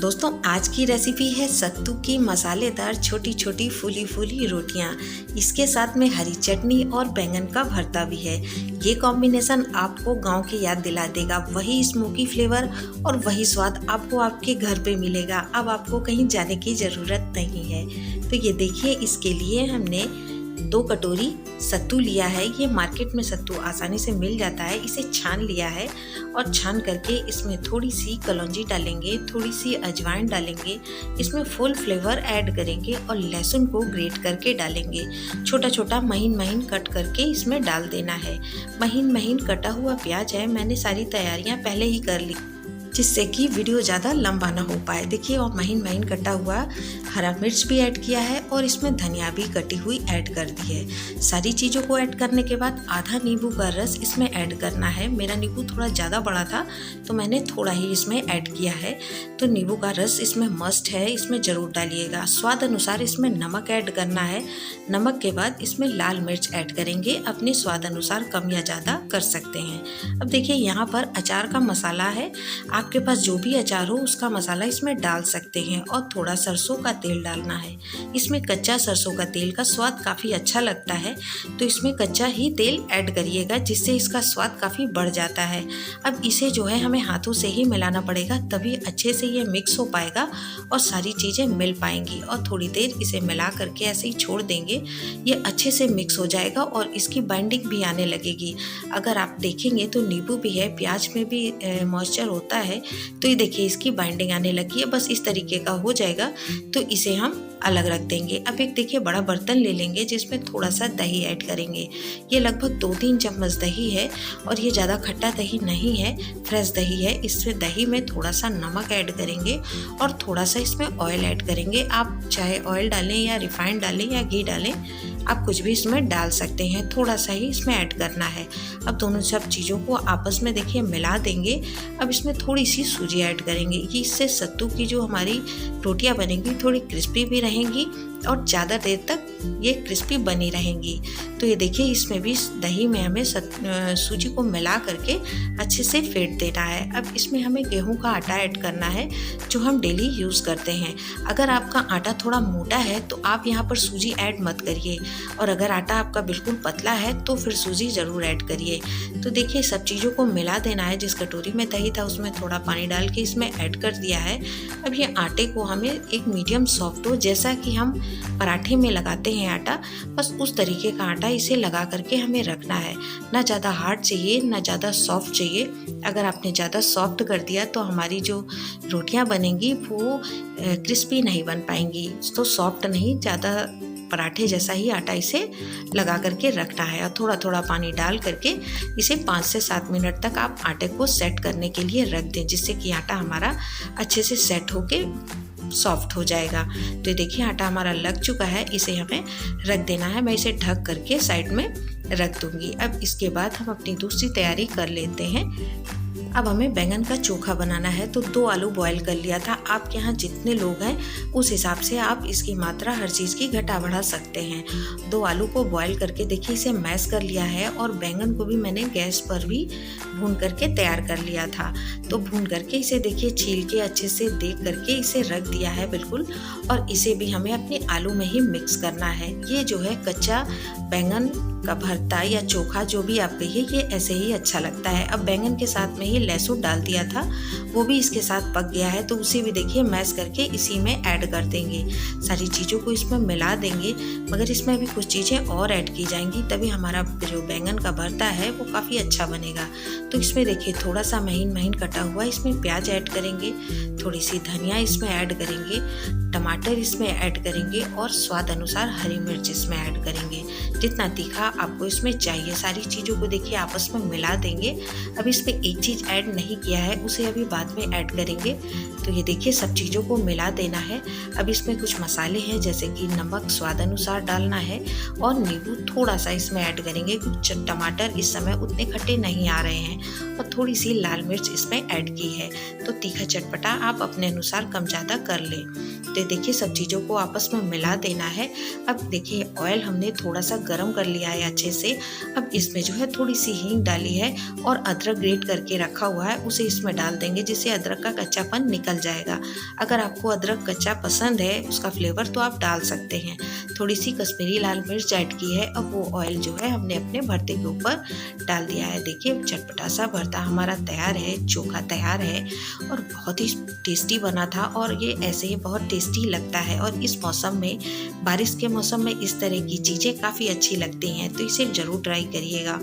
दोस्तों आज की रेसिपी है सत्तू की मसालेदार छोटी छोटी फूली फूली रोटियां। इसके साथ में हरी चटनी और बैंगन का भरता भी है। ये कॉम्बिनेशन आपको गांव की याद दिला देगा। वही स्मोकी फ्लेवर और वही स्वाद आपको आपके घर पे मिलेगा। अब आपको कहीं जाने की ज़रूरत नहीं है। तो ये देखिए, इसके लिए हमने 2 कटोरी सत्तू लिया है। ये मार्केट में सत्तू आसानी से मिल जाता है। इसे छान लिया है और छान करके इसमें थोड़ी सी कलौंजी डालेंगे, थोड़ी सी अजवाइन डालेंगे, इसमें फुल फ्लेवर ऐड करेंगे और लहसुन को ग्रेट करके डालेंगे। छोटा छोटा महीन महीन कट करके इसमें डाल देना है। महीन महीन कटा हुआ प्याज है। मैंने सारी तैयारियां पहले ही कर ली जिससे कि वीडियो ज़्यादा लंबा ना हो पाए। देखिए, और महीन महीन कटा हुआ हरा मिर्च भी ऐड किया है और इसमें धनिया भी कटी हुई ऐड कर दी है। सारी चीज़ों को ऐड करने के बाद आधा नींबू का रस इसमें ऐड करना है। मेरा नींबू थोड़ा ज़्यादा बड़ा था तो मैंने थोड़ा ही इसमें ऐड किया है। तो नींबू का रस इसमें मस्ट है, इसमें ज़रूर डालिएगा। स्वाद अनुसार इसमें नमक ऐड करना है। नमक के बाद इसमें लाल मिर्च ऐड करेंगे। अपने स्वाद अनुसार कम या ज़्यादा कर सकते हैं। अब देखिए, यहाँ पर अचार का मसाला है। आपके पास जो भी अचार हो उसका मसाला इसमें डाल सकते हैं और थोड़ा सरसों का तेल डालना है। इसमें कच्चा सरसों का तेल का स्वाद काफ़ी अच्छा लगता है, तो इसमें कच्चा ही तेल ऐड करिएगा जिससे इसका स्वाद काफ़ी बढ़ जाता है। अब इसे जो है हमें हाथों से ही मिलाना पड़ेगा, तभी अच्छे से ये मिक्स हो पाएगा और सारी चीज़ें मिल पाएंगी। और थोड़ी देर इसे मिला करके ऐसे ही छोड़ देंगे। ये अच्छे से मिक्स हो जाएगा और इसकी बाइंडिंग भी आने लगेगी। अगर आप देखेंगे तो नींबू भी है, प्याज में भी मॉइस्चर होता है। तो ये देखिए, इसकी बाइंडिंग आने लगी है। बस इस तरीके का हो जाएगा तो इसे हम अलग रख देंगे। अब एक देखिए बड़ा बर्तन ले लेंगे जिसमें थोड़ा सा दही ऐड करेंगे। ये लगभग 2-3 चम्मच दही है और ये ज़्यादा खट्टा दही नहीं है, फ्रेश दही है। इसमें दही में थोड़ा सा नमक ऐड करेंगे और थोड़ा सा इसमें ऑयल ऐड करेंगे। आप चाहे ऑयल डालें या रिफाइंड डालें या घी डालें, आप कुछ भी इसमें डाल सकते हैं। थोड़ा सा ही इसमें ऐड करना है। अब दोनों सब चीज़ों को आपस में देखिए मिला देंगे। अब इसमें थोड़ी सी सूजी ऐड करेंगे। ये इससे सत्तू की जो हमारी रोटियां बनेंगी थोड़ी क्रिस्पी भी रहेंगी और ज़्यादा देर तक ये क्रिस्पी बनी रहेंगी। तो ये देखिए, इसमें भी दही में हमें सूजी को मिला करके अच्छे से फेंट देना है। अब इसमें हमें गेहूं का आटा ऐड करना है जो हम डेली यूज़ करते हैं। अगर आपका आटा थोड़ा मोटा है तो आप यहाँ पर सूजी ऐड मत करिए, और अगर आटा आपका बिल्कुल पतला है तो फिर सूजी ज़रूर ऐड करिए। तो देखिए, सब चीज़ों को मिला देना है। जिस कटोरी में दही था उसमें थोड़ा पानी डाल के इसमें ऐड कर दिया है। अब ये आटे को हमें एक मीडियम सॉफ्ट हो, जैसा कि हम पराठे में लगाते हैं आटा, बस उस तरीके का आटा इसे लगा करके हमें रखना है। ना ज़्यादा हार्ड चाहिए ना ज़्यादा सॉफ्ट चाहिए। अगर आपने ज़्यादा सॉफ्ट कर दिया तो हमारी जो रोटियां बनेंगी वो क्रिस्पी नहीं बन पाएंगी। तो सॉफ्ट नहीं, ज़्यादा पराठे जैसा ही आटा इसे लगा करके रखना है। और थोड़ा थोड़ा पानी डाल करके इसे 5 से 7 मिनट तक आप आटे को सेट करने के लिए रख दें, जिससे कि आटा हमारा अच्छे से सेट होके सॉफ्ट हो जाएगा। तो देखिए, आटा हमारा लग चुका है। इसे हमें रख देना है। मैं इसे ढक करके साइड में रख दूंगी। अब इसके बाद हम अपनी दूसरी तैयारी कर लेते हैं। अब हमें बैंगन का चोखा बनाना है। तो 2 आलू बॉयल कर लिया था। आपके यहाँ जितने लोग हैं उस हिसाब से आप इसकी मात्रा हर चीज़ की घटा बढ़ा सकते हैं। 2 आलू को बॉयल करके देखिए इसे मैश कर लिया है। और बैंगन को भी मैंने गैस पर भी भून करके तैयार कर लिया था। तो भून करके इसे देखिए छील के अच्छे से देख करके इसे रख दिया है बिल्कुल। और इसे भी हमें अपने आलू में ही मिक्स करना है। ये जो है कच्चा बैंगन का भरता या चोखा जो भी आप कहिए, ये ऐसे ही अच्छा लगता है। अब बैंगन के साथ में ही लहसुन डाल दिया था, वो भी इसके साथ पक गया है। तो उसे भी देखिए मैश करके इसी में ऐड कर देंगे। सारी चीज़ों को इसमें मिला देंगे, मगर इसमें भी कुछ चीज़ें और ऐड की जाएंगी, तभी हमारा जो बैंगन का भरता है वो काफ़ी अच्छा बनेगा। तो इसमें देखिए थोड़ा सा महीन महीन कटा हुआ इसमें प्याज ऐड करेंगे, थोड़ी सी धनिया इसमें ऐड करेंगे, टमाटर इसमें ऐड करेंगे और स्वाद अनुसार हरी मिर्च इसमें ऐड करेंगे, जितना तीखा आपको इसमें चाहिए। सारी चीज़ों को देखिए आपस में मिला देंगे। अब इसमें एक चीज़ ऐड नहीं किया है, उसे अभी बाद में ऐड करेंगे। तो ये देखिए सब चीज़ों को मिला देना है। अब इसमें कुछ मसाले हैं जैसे कि नमक स्वाद अनुसार डालना है और नींबू थोड़ा सा इसमें ऐड करेंगे। कुछ टमाटर इस समय उतने खट्टे नहीं आ रहे हैं, और थोड़ी सी लाल मिर्च इसमें ऐड की है। तो तीखा चटपटा आप अपने अनुसार कम ज़्यादा कर लें। तो देखिए सब चीज़ों को आपस में मिला देना है। अब देखिए ऑयल हमने थोड़ा सा गर्म कर लिया है अच्छे से। अब इसमें जो है थोड़ी सी हींग डाली है और अदरक ग्रेट करके रखा हुआ है उसे इसमें डाल देंगे, जिससे अदरक का कच्चापन निकल जाएगा। अगर आपको अदरक कच्चा पसंद है उसका फ्लेवर तो आप डाल सकते हैं। थोड़ी सी कश्मीरी लाल मिर्च ऐड की है। अब वो ऑयल जो है हमने अपने भरते के ऊपर डाल दिया है। देखिए चटपटा सा भरता हमारा तैयार है, चोखा तैयार है और बहुत ही टेस्टी बना था। और ये ऐसे ही बहुत टेस्टी लगता है और इस मौसम में, बारिश के मौसम में इस तरह की चीज़ें काफ़ी अच्छी लगती हैं, तो इसे ज़रूर ट्राई करिएगा।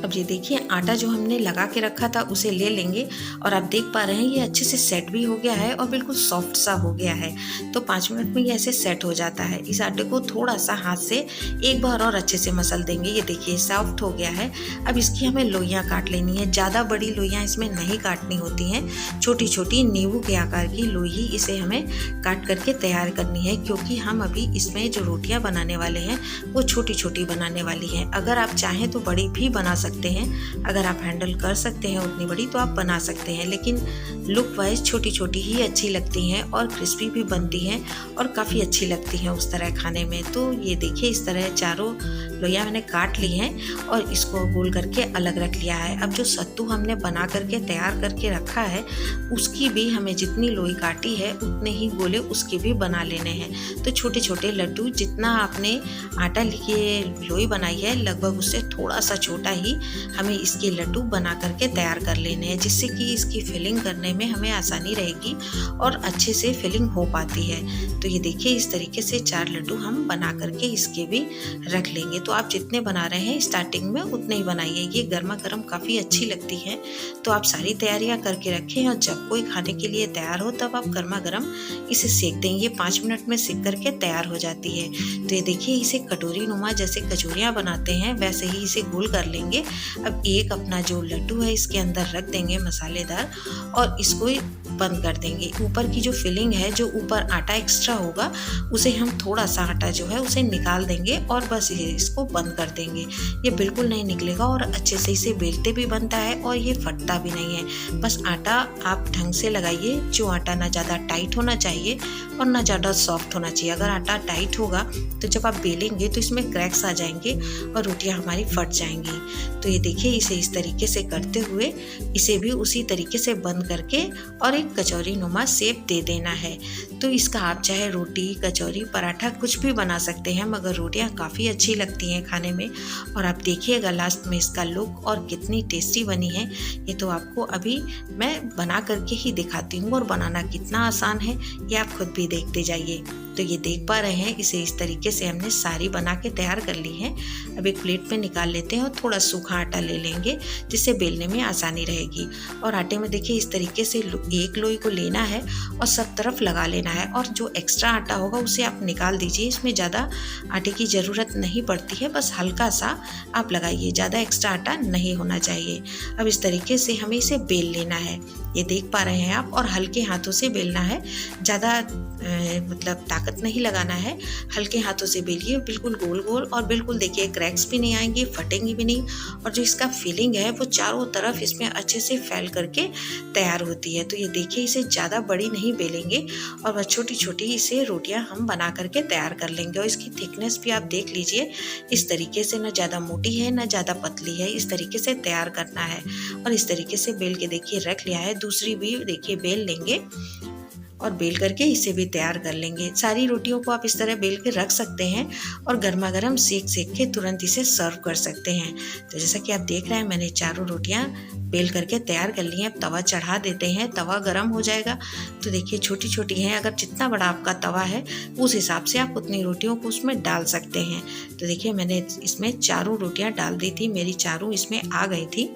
अब ये देखिए आटा जो हमने लगा के रखा था उसे ले लेंगे और आप देख पा रहे हैं ये अच्छे से सेट भी हो गया है और बिल्कुल सॉफ्ट सा हो गया है। तो 5 मिनट में ये ऐसे सेट हो जाता है। इस आटे को थोड़ा सा हाथ से एक बार और अच्छे से मसल देंगे। ये देखिए सॉफ्ट हो गया है। अब इसकी हमें लोइयाँ काट लेनी है। ज़्यादा बड़ी लोइयाँ इसमें नहीं काटनी होती हैं, छोटी छोटी नींबू के आकार की लोई ही इसे हमें काट करके तैयार करनी है, क्योंकि हम अभी इसमें जो रोटियाँ बनाने वाले हैं वो छोटी छोटी बनाने वाली हैं। अगर आप चाहें तो बड़ी भी बना सकते हैं। अगर आप हैंडल कर सकते हैं उतनी बड़ी तो आप बना सकते हैं, लेकिन लुक वाइज छोटी छोटी ही अच्छी लगती हैं और क्रिस्पी भी बनती हैं और काफ़ी अच्छी लगती हैं उस तरह खाने में। तो ये देखिए इस तरह चारों लोइयाँ मैंने काट ली हैं और इसको गोल करके अलग रख लिया है। अब जो सत्तू हमने बना करके तैयार करके रखा है उसकी भी हमें जितनी लोई काटी है उतने ही गोले उसके भी बना लेने हैं। तो छोटे छोटे लड्डू, जितना आपने आटा लिए लोई बनाई है लगभग उससे थोड़ा सा छोटा ही हमें इसके लड्डू बना करके तैयार कर लेने हैं, जिससे कि इसकी फिलिंग करने में हमें आसानी रहेगी और अच्छे से फिलिंग हो पाती है। तो ये देखिए इस तरीके से 4 लड्डू हम बना करके इसके भी रख लेंगे। तो आप जितने बना रहे हैं स्टार्टिंग में उतने ही बनाइए। ये गर्मा गर्म काफ़ी अच्छी लगती है। तो आप सारी तैयारियां करके रखें और जब कोई खाने के लिए तैयार हो तब आप गर्मा गर्म इसे सेक दें। ये 5 मिनट में सेक करके तैयार हो जाती है। तो ये देखिए इसे कटोरी नुमा जैसे कचौरियाँ बनाते हैं वैसे ही इसे गोल कर लेंगे। अब एक अपना जो लड्डू है इसके अंदर रख देंगे मसालेदार और इसको बंद कर देंगे। ऊपर की जो फिलिंग है, जो ऊपर आटा एक्स्ट्रा होगा उसे हम थोड़ा सा आटा जो है उसे निकाल देंगे और बस इसको बंद कर देंगे। ये बिल्कुल नहीं निकलेगा और अच्छे से इसे बेलते भी बनता है और ये फटता भी नहीं है। बस आटा आप ढंग से लगाइए, जो आटा ना ज़्यादा टाइट होना चाहिए और ना ज़्यादा सॉफ्ट होना चाहिए। अगर आटा टाइट होगा तो जब आप बेलेंगे तो इसमें क्रैक्स आ जाएंगे और रोटियां हमारी फट जाएंगी। तो ये देखिए इसे इस तरीके से करते हुए इसे भी उसी तरीके से बंद करके और एक कचौरी नुमा शेप दे देना है। तो इसका आप चाहे रोटी, कचौरी, पराठा कुछ भी बना सकते हैं, मगर रोटियां काफ़ी अच्छी लगती हैं खाने में। और आप देखिएगा लास्ट में इसका लुक और कितनी टेस्टी बनी है। ये तो आपको अभी मैं बना करके ही दिखाती हूँ और बनाना कितना आसान है ये आप खुद भी देखते जाइए। तो ये देख पा रहे हैं इसे इस तरीके से हमने सारी बना के तैयार कर ली है। अब एक प्लेट में निकाल लेते हैं और थोड़ा सूखा आटा ले लेंगे जिससे बेलने में आसानी रहेगी। और आटे में देखिए इस तरीके से एक लोई को लेना है और सब तरफ लगा लेना है और जो एक्स्ट्रा आटा होगा उसे आप निकाल दीजिए। इसमें ज़्यादा आटे की ज़रूरत नहीं पड़ती है, बस हल्का सा आप लगाइए, ज़्यादा एक्स्ट्रा आटा नहीं होना चाहिए। अब इस तरीके से हमें इसे बेल लेना है, ये देख पा रहे हैं आप, और हल्के हाथों से बेलना है। ज़्यादा मतलब ताकत नहीं लगाना है, हल्के हाथों से बेलिए, बिल्कुल गोल गोल। और बिल्कुल देखिए क्रैक्स भी नहीं आएंगे, फटेंगी भी नहीं। और जो इसका फिलिंग है वो चारों तरफ इसमें अच्छे से फैल करके तैयार होती है। तो ये देखिए इसे ज़्यादा बड़ी नहीं बेलेंगे और बस छोटी छोटी इसे रोटियां हम बना करके तैयार कर लेंगे। और इसकी थिकनेस भी आप देख लीजिए, इस तरीके से, ना ज़्यादा मोटी है ना ज़्यादा पतली है, इस तरीके से तैयार करना है। और इस तरीके से बेल के देखिए रख लिया है। दूसरी भी देखिए बेल लेंगे और बेल करके इसे भी तैयार कर लेंगे। सारी रोटियों को आप इस तरह बेल के रख सकते हैं और गर्मा गर्म सेक सेक के तुरंत इसे सर्व कर सकते हैं। तो जैसा कि आप देख रहे हैं मैंने चारों रोटियां बेल करके तैयार कर ली हैं। अब तवा चढ़ा देते हैं, तवा गर्म हो जाएगा। तो देखिए छोटी छोटी हैं, अगर जितना बड़ा आपका तवा है उस हिसाब से आप उतनी रोटियों को उसमें डाल सकते हैं। तो देखिए मैंने इसमें चारों रोटियाँ डाल दी थी, मेरी चारों इसमें आ गई थी।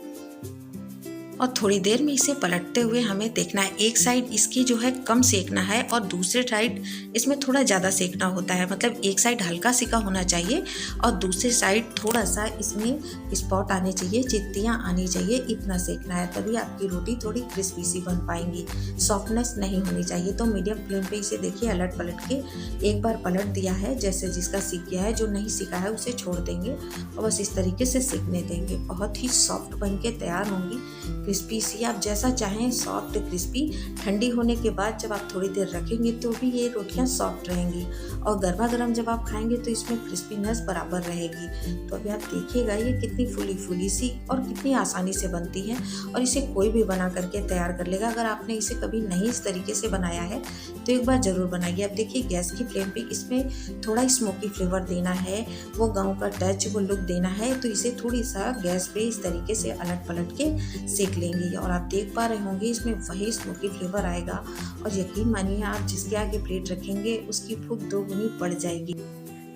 और थोड़ी देर में इसे पलटते हुए हमें देखना है, एक साइड इसकी जो है कम सेकना है और दूसरे साइड इसमें थोड़ा ज़्यादा सेकना होता है। मतलब एक साइड हल्का सेका होना चाहिए और दूसरी साइड थोड़ा सा इसमें स्पॉट आने चाहिए, चित्तियाँ आनी चाहिए, इतना सेकना है, तभी आपकी रोटी थोड़ी क्रिस्पी सी बन पाएंगी। सॉफ्टनेस नहीं होनी चाहिए। तो मीडियम फ्लेम पे इसे देखिए अलट पलट के एक बार पलट दिया है। जैसे जिसका सीख गया है, जो नहीं सीखा है उसे छोड़ देंगे और बस इस तरीके से सीखने देंगे। बहुत ही सॉफ्ट बन के तैयार होंगी, क्रिस्पी सी, आप जैसा चाहें सॉफ्ट क्रिस्पी। ठंडी होने के बाद जब आप थोड़ी देर रखेंगे तो भी ये रोटियां सॉफ्ट रहेंगी और गर्मा गर्म जब आप खाएंगे तो इसमें क्रिस्पीनेस बराबर रहेगी। तो अभी आप देखिएगा ये कितनी फूली फूली सी और कितनी आसानी से बनती है और इसे कोई भी बना करके तैयार कर लेगा। अगर आपने इसे कभी नहीं इस तरीके से बनाया है तो एक बार ज़रूर बनाइए। अब देखिए गैस की फ्लेम पे इसमें थोड़ा स्मोकी फ्लेवर देना है, वो गाँव का टच, वो लुक देना है। तो इसे थोड़ी सा गैस पे इस तरीके से अलट पलट के सेक लेंगे और आप देख पा रहे होंगे इसमें वही स्मोकी फ्लेवर आएगा और यकीन मानिए आप जिसके आगे प्लेट रखेंगे उसकी भूख दोगुनी बढ़ जाएगी।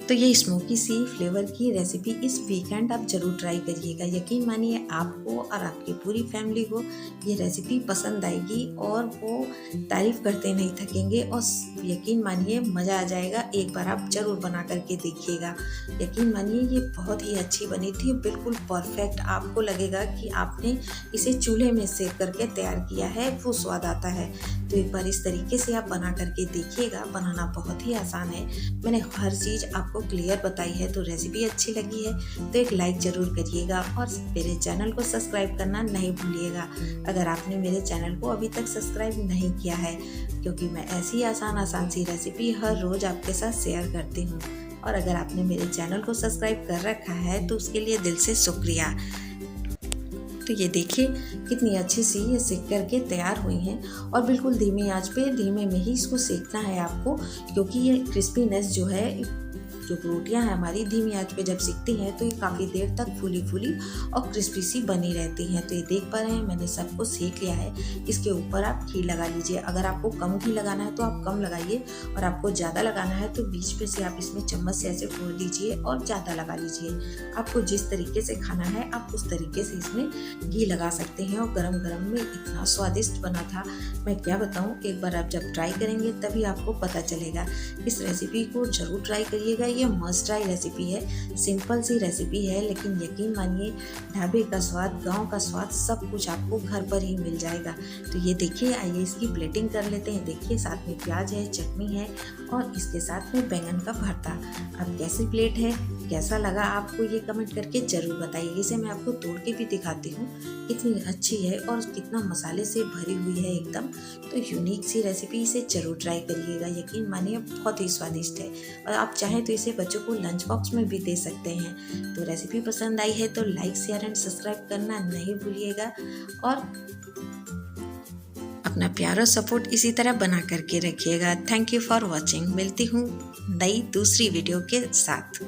तो ये स्मोकी सी फ्लेवर की रेसिपी इस वीकेंड आप ज़रूर ट्राई करिएगा। यकीन मानिए आपको और आपकी पूरी फैमिली को ये रेसिपी पसंद आएगी और वो तारीफ़ करते नहीं थकेंगे और यकीन मानिए मज़ा आ जाएगा। एक बार आप ज़रूर बना करके देखिएगा। यकीन मानिए ये बहुत ही अच्छी बनी थी, बिल्कुल परफेक्ट। आपको लगेगा कि आपने इसे चूल्हे में सेक करके तैयार किया है, वो स्वाद आता है। तो एक बार इस तरीके से आप बना करके देखिएगा। बनाना बहुत ही आसान है, मैंने हर चीज़ आपको क्लियर बताई है। तो रेसिपी अच्छी लगी है तो एक लाइक ज़रूर करिएगा और मेरे चैनल को सब्सक्राइब करना नहीं भूलिएगा अगर आपने मेरे चैनल को अभी तक सब्सक्राइब नहीं किया है, क्योंकि मैं ऐसी आसान सी रेसिपी हर रोज़ आपके साथ शेयर करती हूँ। और अगर आपने मेरे चैनल को सब्सक्राइब कर रखा है तो उसके लिए दिल से शुक्रिया। तो ये देखिए कितनी अच्छी सी ये सेक करके तैयार हुई हैं और बिल्कुल धीमी आंच पे, धीमे में ही इसको सेकना है आपको, क्योंकि ये क्रिस्पीनेस जो है, जो रोटियां हैं हमारी धीमी आंच पे जब सिकती हैं तो ये काफ़ी देर तक फूली फूली और क्रिस्पी सी बनी रहती हैं। तो ये देख पा रहे हैं मैंने सबको सेक लिया है। इसके ऊपर आप घी लगा लीजिए। अगर आपको कम घी लगाना है तो आप कम लगाइए और आपको ज़्यादा लगाना है तो बीच में से आप इसमें चम्मच से ऐसे फोड़ लीजिए और ज़्यादा लगा लीजिए। आपको जिस तरीके से खाना है आप उस तरीके से इसमें घी लगा सकते हैं। और गरम गरम में इतना स्वादिष्ट बना था, मैं क्या बताऊँ। एक बार आप जब ट्राई करेंगे तभी आपको पता चलेगा। इस रेसिपी को ज़रूर ट्राई करिएगा। ये मस्ट ट्राई रेसिपी है, सिंपल सी रेसिपी है, लेकिन यकीन मानिए ढाबे का स्वाद, गांव का स्वाद सब कुछ आपको घर पर ही मिल जाएगा। तो ये देखिए, आइए इसकी प्लेटिंग कर लेते हैं। देखिए साथ में प्याज है, चटनी है और इसके साथ में बैंगन का भरता। अब कैसी प्लेट है, कैसा लगा आपको ये कमेंट करके ज़रूर बताइए। इसे मैं आपको तोड़ के भी दिखाती हूँ, कितनी अच्छी है और कितना मसाले से भरी हुई है एकदम। तो यूनिक सी रेसिपी, इसे ज़रूर ट्राई करिएगा। यकीन मानिए बहुत ही स्वादिष्ट है और आप चाहें तो इसे बच्चों को लंच बॉक्स में भी दे सकते हैं। तो रेसिपी पसंद आई है तो लाइक, शेयर एंड सब्सक्राइब करना नहीं भूलिएगा और अपना प्यार और सपोर्ट इसी तरह बना करके रखिएगा। Thank you for watching. मिलती हूँ नई दूसरी वीडियो के साथ।